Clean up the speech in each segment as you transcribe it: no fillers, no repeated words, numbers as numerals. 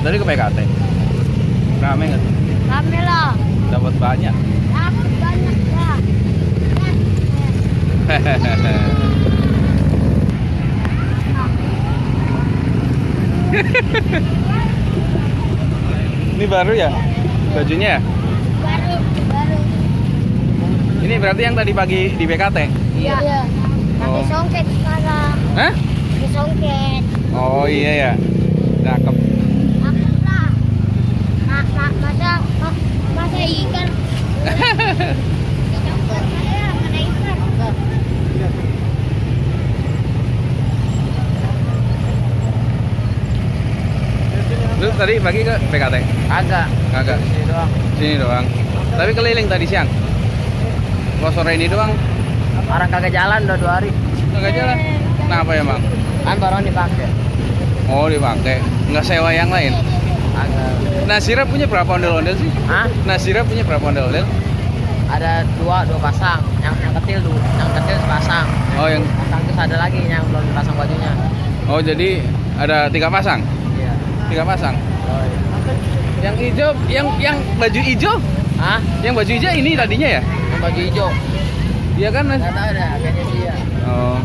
tadi ke PKT. Rame nggak tuh? Rame lah. Dapat banyak. Dapat banyak ya. Ini baru ya bajunya ya? Baru. Ini berarti yang tadi pagi di PKT? Iya. Pakai Oh. songket sekarang. Hah? Pakai songket. Oh iya ya. Cakep. Aku lah. Masa ikan. Campur saya mana ikan. Lu tadi pagi ke PKT? Agak. Kagak. Sini doang. Sini doang. Tapi keliling tadi siang. Kalau sore ini doang Orang kagak jalan udah 2 hari. nggak jalan. Kenapa ya, Bang? Kan baru dipakai. Oh, dipakai. Nggak sewa yang lain. Agak. Nasira punya berapa ondel-ondel sih? Hah? Nasira punya berapa ondel-ondel? Ada dua pasang. Yang kecil sepasang. Oh, yang Pasang terus ada lagi yang belum dipasang bajunya. Oh, jadi ada 3 pasang. Iya. 3 pasang. Oh, iya. Yang hijau, yang baju hijau, Hah? yang baju hijau ini tadinya ya? Yang baju hijau. Iya kan, Mas? Nggak tahu dah, kayaknya dia. Oh.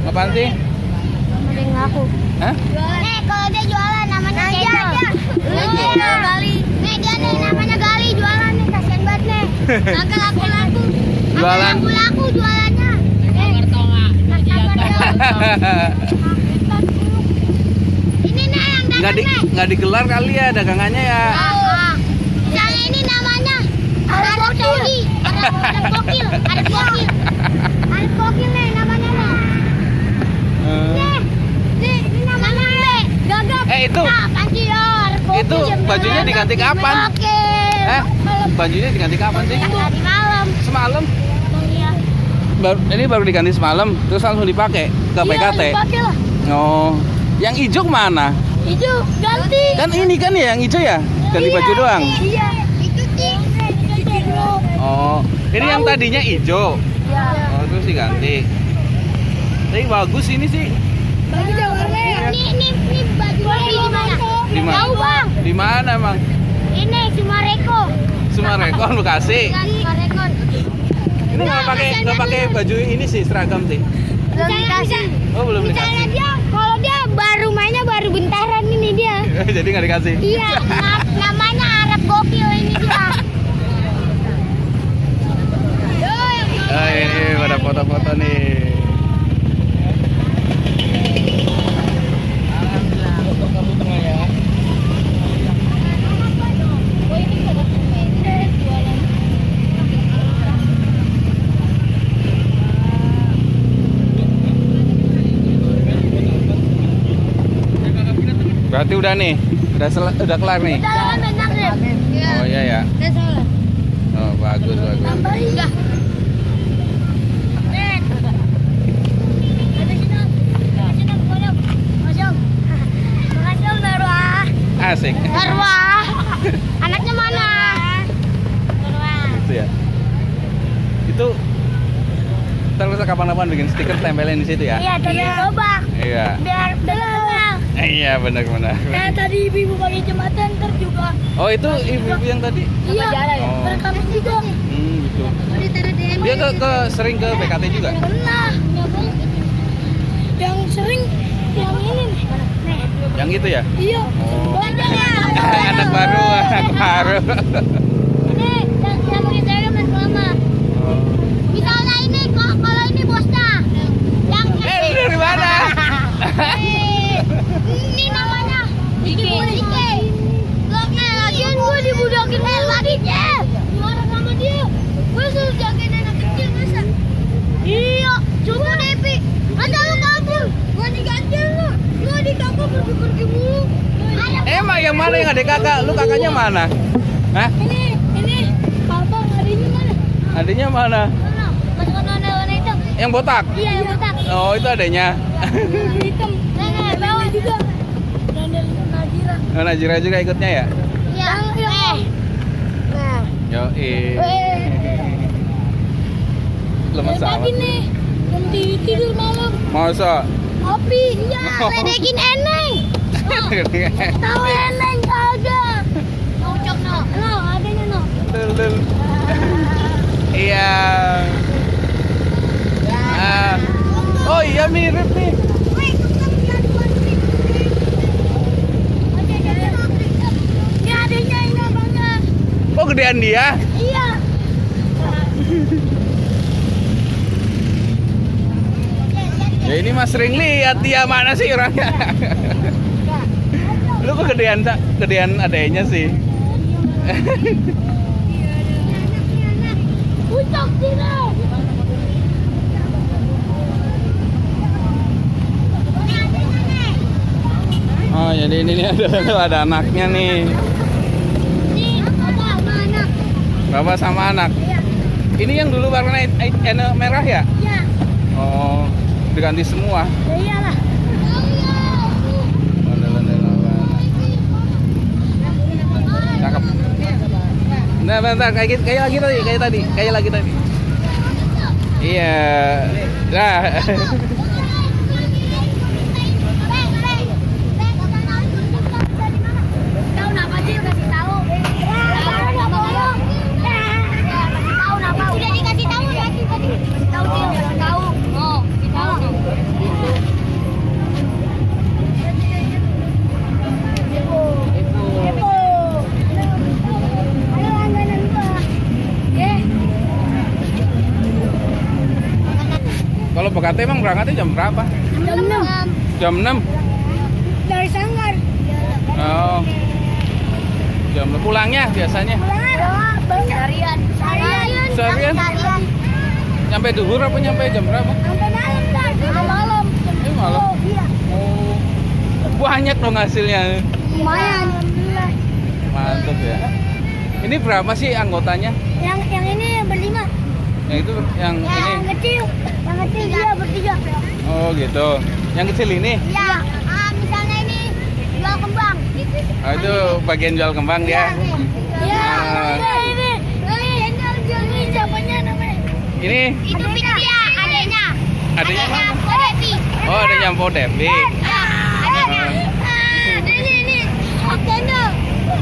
Apaan sih? Ada yang ngaku. Hah? Kalau dia jualan namanya Cendol. Gali. Dia nih namanya Gali jualan nih, kasihan banget nih. Kagak laku-laku. Jualan. Kagak laku-laku jualannya. Ini nih yang dagang nih. Nggak digelar kali ya dagangannya ya? Yang ini namanya Arab Bokil. Arab Bokil nih namanya nih. Ini namanya Gagap. Itu. Nah, panci ya, Arab Bokil. Itu bajunya diganti kapan? Bajunya diganti kapan sih? Tadi malam. Semalam. Iya. Ini baru diganti semalam, terus langsung dipakai ke PKT. Iya, dipakai lah. Oh, yang hijau mana? Hijau ganti. Kan ini kan ya yang hijau ya? Ganti Iya, baju doang. Iya. Itu sih. Oh, ini yang tadinya hijau. Iya. Oh, terus diganti. Tapi bagus ini sih. Baju dia warnanya. Ini bajunya di mana? Di mana? Tahu, Bang. Di mana, Bang? Ini Sumareko. Sumarekon, Bekasi. Sumarekon. Ini nggak pakai baju ini sih, seragam sih. Belum dikasih. Oh, belum Misalnya dikasih. dia, kalau dia baru mainnya baru bentaran ini dia. Jadi nggak dikasih. Iya, namanya Arab Gokil ini dia. Ah, ini pada foto-foto nih. Berarti udah nih, udah kelar nih. Udah benar deh. Oh iya ya. Udah salah. Oh bagus bagus. Tambahin. Udah. Asik. Darwah. Anaknya mana? Darwah. Itu ya. Itu ntar bisa kapan-kapan bikin stiker tempelin di situ ya. Iya, tadi gobak. Iya. Biar kenal. Iya benar-benar. Tadi ibu pakai jembatan ntar juga. Oh itu ibu-ibu yang tadi? Iya. Oh. Merekam juga. Gitu. Ditaruh di Dia sering ke PKT juga. Pernah. Yang sering yang ini nih. Yang itu ya? Iya. Oh. Banyak Anak baru, anak baru. Ini yang pakai seragam yang lama. Misalnya ini kalau ini bosnya. Yang Lu dari mana? ini namanya Dike. Bloknya lagian gue dibudakin larinya. Marah sama dia. Gue suruh jagain anak kecil masa. Iya, coba Devi. Masa lu kabur? Gue diganti lu. Lu di kakak pergi mulu. Emang yang mana yang adik kakak? Lu kakaknya mana? Hah? Ini abang adiknya mana? Adiknya mana? Mana? Masukkan warna hitam. Yang botak? Iya, yang botak. Oh itu adiknya. Hitam. Nah, bawah juga. Dandel Najira. Oh, Najira juga ikutnya ya? Iya. Nah. Yo lemes Dari pagi amat. nih. Belum tidur malam. Masa? Kopi. Iya, ledekin eneng. Tahu eleng kagak? Cocok no. No, adanya no. Lul. Iya. Ah. Oh iya mirip nih. Ini adanya ini abangnya. Oh gedean dia? Iya. Ya ini mas sering lihat dia mana sih orangnya? Lu kok gedean adanya sih? Ucok tidak. Oh jadi ini nih ada anaknya nih. Ini apa anak? Bapak sama anak. Iya. Ini yang dulu warna merah ya? Iya. Oh diganti semua. Ya iyalah. Cakep. Nah bentar kayak lagi tadi. Iya. Nah. Tahu napa sih kasih tahu? Kasih tahu napa? Udah dikasih tahu tadi. Tahu sih, tahu. Oh, tahu. Kepo. Ayo langganan gua. Kalau PKT emang berangkatnya jam berapa? Jam 6. Jam 6? Dari Sanggar. Oh. Jam pulangnya biasanya? Seharian. Seharian? Nyampe duhur apa nyampe jam berapa? Sampai malam kan? Malam. Malam? Oh, iya. Oh. Banyak dong hasilnya. Lumayan. Mantap ya. Ini berapa sih anggotanya? Yang ini berlima. Yang itu yang ini. Yang kecil dia bertiga. Oh gitu. Yang kecil ini? Iya. Misalnya ini jual kembang. Oh, itu bagian jual kembang dia. Iya. Ah. Ini siapanya namanya? Ini Itu dia, adanya. adanya mana? Podepi. Oh, adanya Mpo Devi. Adanya. Ini. Adanya.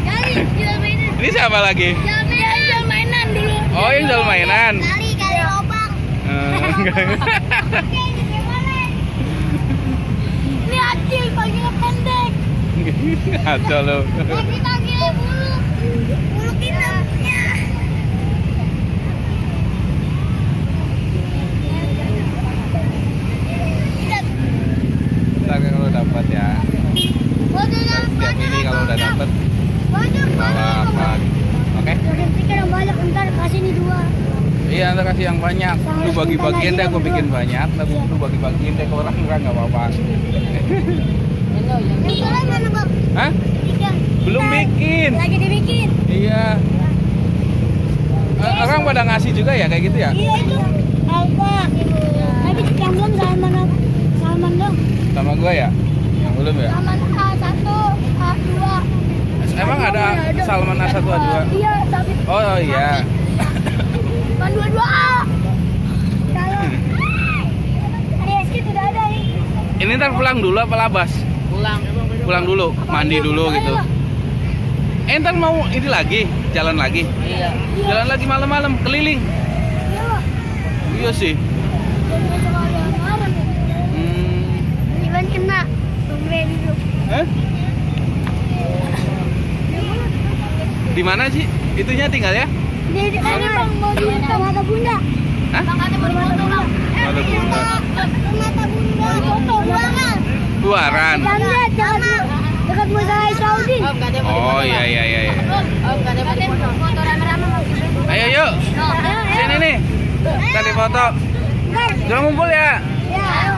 Kali jual mainan. Ini siapa lagi? Jual mainan dulu. Oh, yang jual mainan. Kali lobang. Ini acil panggilnya pendek. Ada lo. Lagi panggilnya bulu. Bulu hitamnya. Ntar kalau dapat ya. Setiap ini kalau udah dapat bawa apa? Oke? Pikir yang banyak ntar kasih nih 2. Iya, ntar kasih yang banyak. Lu bagi-bagiin deh, gue bikin banyak. Tapi lu bagi-bagiin deh ke orang-orang nggak apa-apa. Ikan mana bang? Hah? Ikan. Belum bikin. Lagi dibikin. Iya. Orang pada ngasih juga ya kayak gitu ya? Iya itu. Alfa. Tapi yang belum Salman dong. Sama gue ya? Yang belum ya? Salman A1, A2. Emang ada Salman A1 A2? Iya, tapi Oh iya. Salman 22A. Kalau ada SK tidak ada ini. Ini ntar pulang dulu apa labas? Pulang. Pulang dulu, mandi dulu gitu. Ntar mau ini lagi, jalan lagi. Iya. Jalan lagi malam-malam, keliling. Iya lah. Iya sih. Dan besok ada yang marah nih. Iban kena. Tunggu dulu. Hah? Di mana sih? Itunya tinggal ya? Di bang mau di mata bunda. Hah? Mata bunda. Mata bunda. Mata bunda. Foto buangan. Luaran. Dekat Muzarai Saudi. Oh iya. Ayo yuk. Sini nih. Kita di foto. Jangan ngumpul ya. Ya.